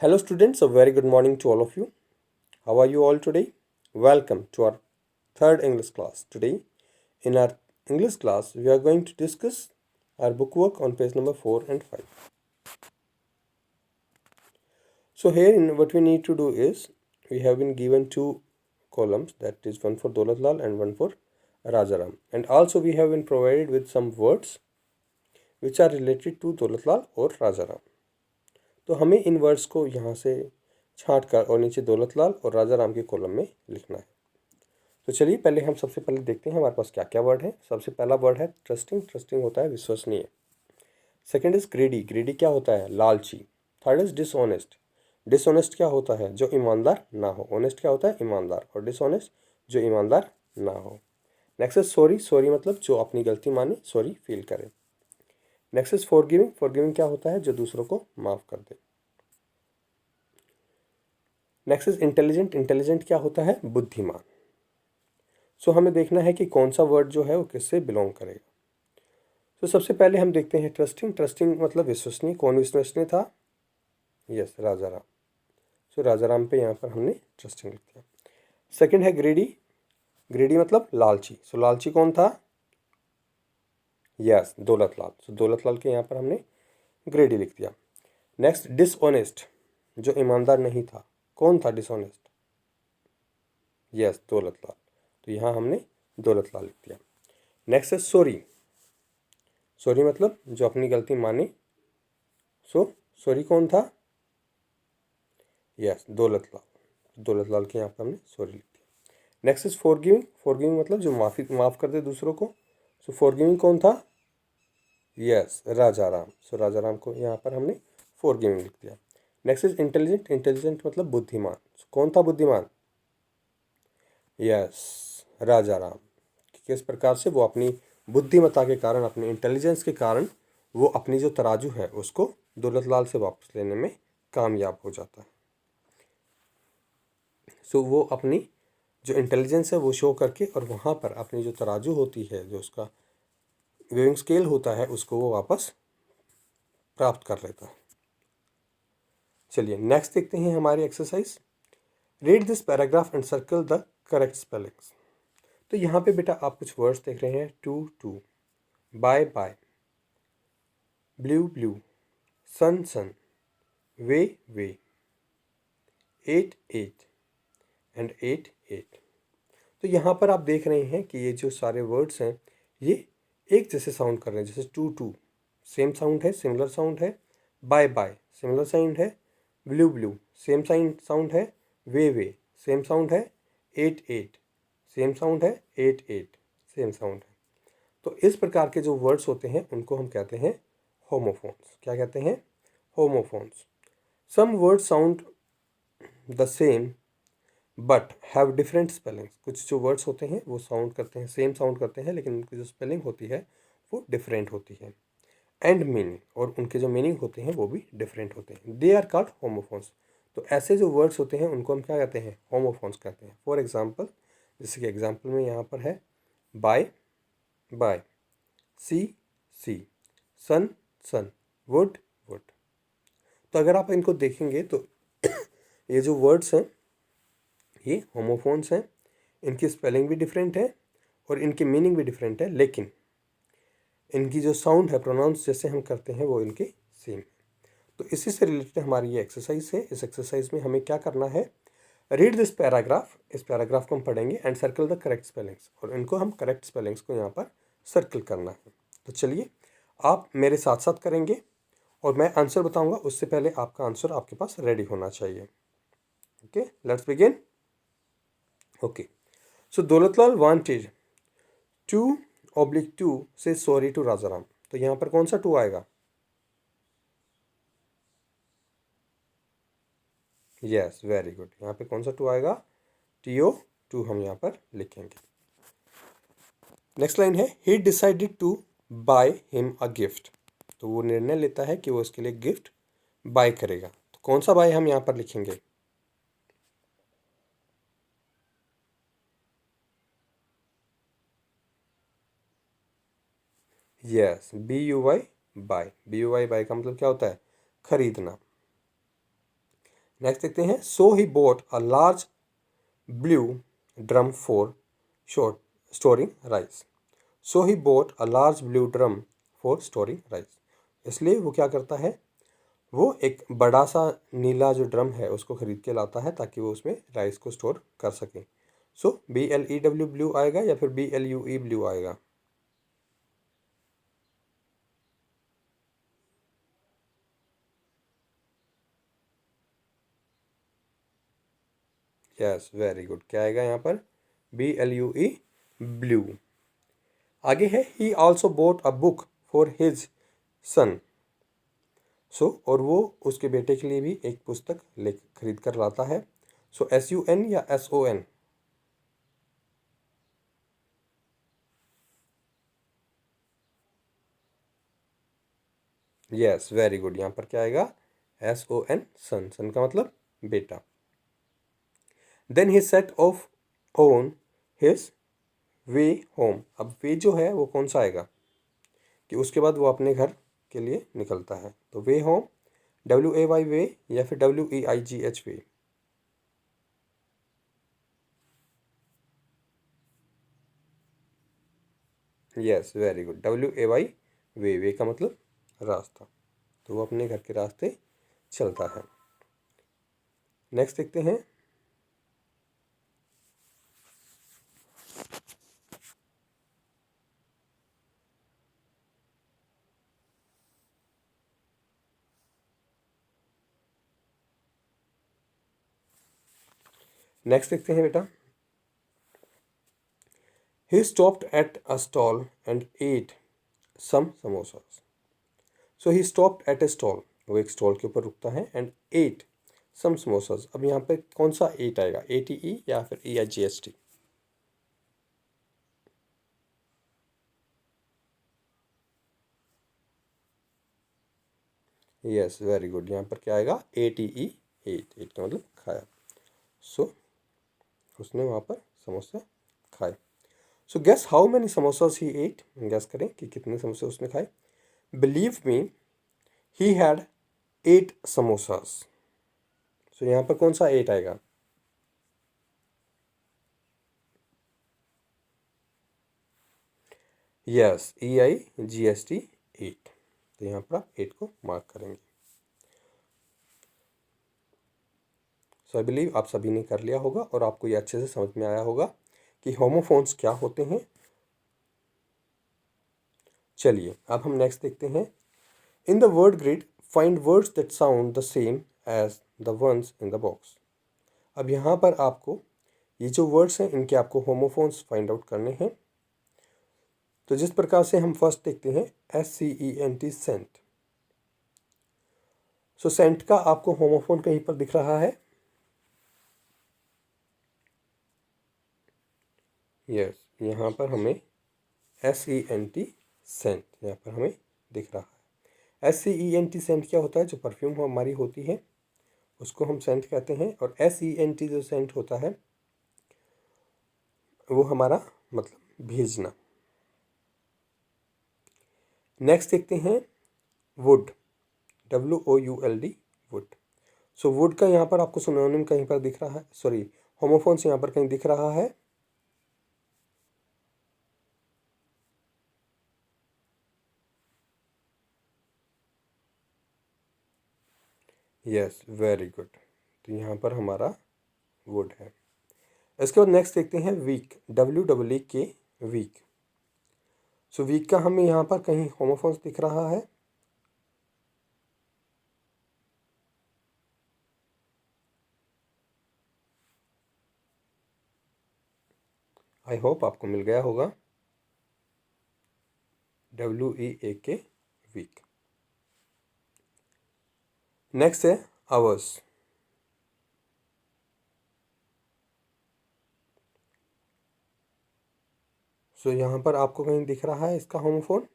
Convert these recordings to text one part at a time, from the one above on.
Hello students, a very good morning to all of you. How are you all today? Welcome to our third English class. Today, in our English class, we are going to discuss our bookwork on page number 4 and 5. So here what we need to do is, we have been given two columns, that is one for Dolatlal and one for Rajaram. And also we have been provided with some words which are related to Dolatlal और Rajaram. तो हमें इन words को यहाँ से छांट कर और नीचे दौलतलाल और राजा राम के कॉलम में लिखना है। तो चलिए पहले हम सबसे पहले देखते हैं हमारे पास क्या क्या वर्ड है। सबसे पहला वर्ड है ट्रस्टिंग। ट्रस्टिंग होता है विश्वसनीय। Second is greedy. ग्रीडी क्या होता है? लालची। Third is dishonest. डिसऑनेस्ट क्या होता है? जो ईमानदार ना हो। ऑनेस्ट क्या होता है? ईमानदार। और डिसऑनेस्ट जो ईमानदार ना हो। Next is sorry. सॉरी मतलब जो अपनी गलती माने, सॉरी फील करे। Next is forgiving. फॉरगिविंग क्या होता है? जो दूसरों को माफ कर दे। Next is intelligent. इंटेलिजेंट क्या होता है? बुद्धिमान। सो हमें देखना है कि कौन सा वर्ड जो है वो किससे बिलोंग करेगा। तो सबसे पहले हम देखते हैं ट्रस्टिंग। ट्रस्टिंग मतलब विश्वसनीय। कौन विश्वसनीय था? यस, राजा राम। सो राजा राम पे यहाँ पर हमने ट्रस्टिंग लिख दिया। सेकंड है ग्रेडी। ग्रेडी मतलब लालची। सो लालची कौन था? यस, दौलतलाल। सो दौलतलाल के यहाँ पर हमने ग्रेडी लिख दिया। नेक्स्ट डिसऑनेस्ट, जो ईमानदार नहीं था। कौन था डिसऑनेस्ट? यस, दौलतलाल। तो यहाँ हमने दौलतलाल लिख दिया। नेक्स्ट है सॉरी। सॉरी मतलब जो अपनी गलती माने। सो सॉरी कौन था? यस, दौलतलाल। दौलतलाल के यहाँ पर हमने सॉरी लिख दिया। Next is forgiving. फॉरगिविंग मतलब जो माफ़ कर दे दूसरों को। सो फॉरगिविंग कौन था? यस, राजा राम। सो राजा राम को यहाँ पर हमने फॉरगिविंग लिख दिया। Next is intelligent. इंटेलिजेंट मतलब बुद्धिमान। कौन था बुद्धिमान? यस, राजा राम। किस प्रकार से? वो अपनी बुद्धिमत्ता के कारण, अपने इंटेलिजेंस के कारण वो अपनी जो तराजू है उसको दौलतलाल से वापस लेने में कामयाब हो जाता है। सो वो अपनी जो इंटेलिजेंस है वो शो करके और वहाँ पर अपनी जो तराजू होती है, जो उसका वेइंग स्केल होता है, उसको वो वापस प्राप्त कर लेता है। चलिए नेक्स्ट देखते हैं हमारी exercise. Read this paragraph and circle the correct spellings. तो यहाँ पे बेटा आप कुछ वर्ड्स देख रहे हैं। To two, by bye, blue blew, sun son, way weigh, eight ate and eight ate. तो यहाँ पर आप देख रहे हैं कि ये जो सारे वर्ड्स हैं ये एक जैसे साउंड कर रहे हैं। जैसे टू टू सेम साउंड है, सिमिलर साउंड है। बाय बाय सिमिलर साउंड है। ब्लू ब्लू सेम साउंड है। वे सेम साउंड है। एट एट सेम साउंड है। एट एट सेम साउंड है। तो इस प्रकार के जो वर्ड्स होते हैं उनको हम कहते हैं होमोफोन्स। क्या कहते हैं? Homophones. Some words sound the same but have different spellings. कुछ जो वर्ड्स होते हैं वो साउंड करते हैं, सेम साउंड करते हैं, लेकिन उनकी जो स्पेलिंग होती है वो डिफरेंट होती है। एंड मीनिंग, और उनके जो मीनिंग होते हैं वो भी डिफरेंट होते हैं। They are called homophones. तो ऐसे जो वर्ड्स होते हैं उनको हम क्या कहते हैं? होमोफोन्स कहते हैं। फॉर एग्जाम्पल, जैसे कि एग्जाम्पल में यहाँ पर है by buy, see sea, sun son, wood would. तो अगर आप इनको देखेंगे तो ये जो वर्ड्स हैं ये होमोफोन्स हैं। इनकी स्पेलिंग भी डिफरेंट है और इनकी मीनिंग भी डिफरेंट है, लेकिन इनकी जो साउंड है, प्रोनाउंस जैसे हम करते हैं वो इनके सेम है। तो इसी से रिलेटेड हमारी ये एक्सरसाइज है। इस एक्सरसाइज में हमें क्या करना है? Read this paragraph. इस पैराग्राफ को हम पढ़ेंगे and circle the correct spellings, और इनको हम करेक्ट स्पेलिंग्स को यहाँ पर सर्कल करना है। तो चलिए आप मेरे साथ साथ करेंगे और मैं आंसर बताऊंगा, उससे पहले आपका आंसर आपके पास रेडी होना चाहिए। Okay, let's begin. Okay, so Daulatlal wanted to say sorry to Rajaram. तो यहाँ पर कौन सा टू आएगा? Yes, very good. यहाँ पे कौन सा टू आएगा? टीओ टू हम यहाँ पर लिखेंगे। नेक्स्ट लाइन है he decided to buy him a gift. तो वो निर्णय लेता है कि वो इसके लिए गिफ्ट बाय करेगा। तो कौन सा बाय हम यहाँ पर लिखेंगे? Yes, B U Y buy. B U Y buy का मतलब क्या होता है? खरीदना। नेक्स्ट देखते हैं, so he bought a large blue drum for short storing rice. So he bought a large blue drum for storing rice. इसलिए वो क्या करता है, वो एक बड़ा सा नीला जो ड्रम है उसको खरीद के लाता है ताकि वो उसमें राइस को स्टोर कर सके। सो BLEW ब्लू आएगा या फिर BLUE ब्लू आएगा? Yes, very good. क्या आएगा यहाँ पर? BLUE blue. आगे है, he also bought a book for his son. So और वो उसके बेटे के लिए भी एक पुस्तक ले खरीद कर लाता है। सो SUN या SON? Yes, very good. यहाँ पर क्या आएगा? SON, सन। सन का मतलब बेटा। Then he set off on his way home. अब वे जो है वो कौन सा आएगा कि उसके बाद वो अपने घर के लिए निकलता है? तो वे होम, WAY वे या फिर WEIGH weigh? Yes, very good. WAY way. Way का मतलब रास्ता। तो वो अपने घर के रास्ते चलता है। नेक्स्ट देखते हैं, नेक्स्ट देखते हैं बेटा, he stopped at a stall and ate some samosas. So he stopped at a stall, वो एक स्टॉल के ऊपर रुकता है, एंड एट सम समोसास। अब यहाँ पे कौन सा एट आएगा? ATE या फिर EIGHT? Yes, very good. यहाँ पर क्या आएगा? ATE, eight. एट का मतलब खाया। सो उसने वहाँ पर समोसे खाए। So guess how many samosas he ate. Guess करें कि कितने समोसे उसने खाए। Believe me, he had 8 samosas. So यहाँ पर कौन सा 8 आएगा? Yes, EIGHT, 8। तो यहाँ पर आप 8 को मार्क करेंगे। सो आई बिलीव आप सभी ने कर लिया होगा और आपको ये अच्छे से समझ में आया होगा कि होमोफोन्स क्या होते हैं। चलिए अब हम नेक्स्ट देखते हैं, in the word grid find words that sound the same as the ones in the box. अब यहाँ पर आपको ये जो वर्ड्स हैं इनके आपको होमोफोन्स फाइंड आउट करने हैं। तो जिस प्रकार से हम फर्स्ट देखते हैं, SCENT, सेंट। सो सेंट का आपको होमोफोन कहीं पर दिख रहा है? यस, यहाँ पर हमें SENT, सेंट, यहाँ पर हमें दिख रहा है। SCENT सेंट क्या होता है? जो परफ्यूम हमारी होती है उसको हम सेंट कहते हैं, और SENT जो सेंट होता है वो हमारा मतलब भेजना। नेक्स्ट देखते हैं, would, WOULD, would. So would का यहाँ पर आपको सिनोनिम कहीं पर दिख रहा है? सॉरी, होमोफोन्स यहाँ पर कहीं दिख रहा है? Yes, very good. तो यहाँ पर हमारा वुड है। इसके बाद नेक्स्ट देखते हैं, week, WEEK, week. So week का हमें यहाँ पर कहीं होमोफोन्स दिख रहा है? आई होप आपको मिल गया होगा। WEAK, weak. नेक्स्ट है आवर्स। सो यहाँ पर आपको कहीं दिख रहा है इसका होमोफोन?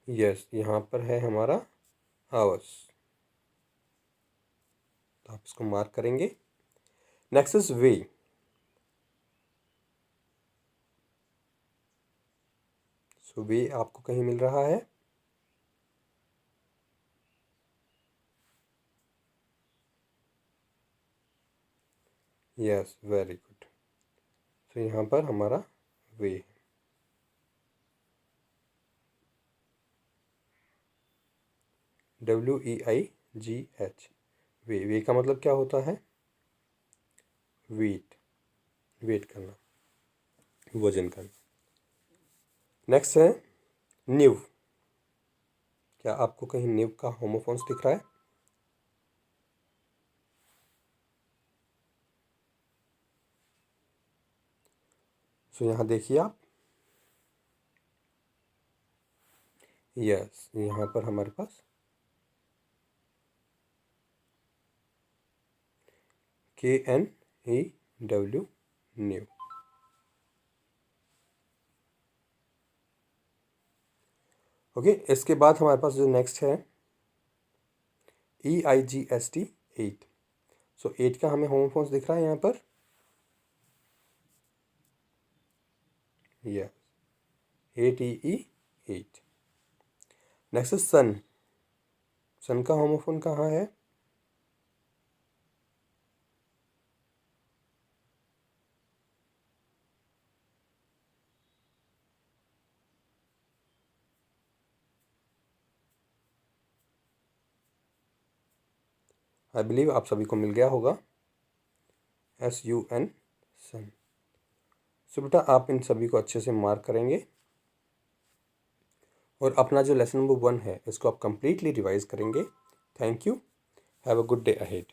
यस, यहाँ पर है हमारा आवर्स। तो आप इसको मार्क करेंगे। Next is way. सो वे आपको कहीं मिल रहा है? Yes, very good. सो यहाँ पर हमारा वे है। WEIGH, वे का मतलब क्या होता है? वेट करना, वजन करना। नेक्स्ट है न्यू। क्या आपको कहीं न्यू का होमोफोन्स दिख रहा है? सो यहाँ देखिए आप, यस, यहाँ पर हमारे पास KNEW, न्यू। ओके, इसके बाद हमारे पास जो नेक्स्ट है EIGST, 8। सो 8 का हमें होमोफोन्स दिख रहा है यहाँ पर? Yes, ATE, 8। नेक्स्ट सन। सन का होमोफोन कहाँ है? आई बिलीव आप सभी को मिल गया होगा, SUN, सन। सो बेटा आप इन सभी को अच्छे से मार्क करेंगे और अपना जो लेसन नंबर 1 है इसको आप कंप्लीटली रिवाइज करेंगे। Thank you. Have a good day ahead.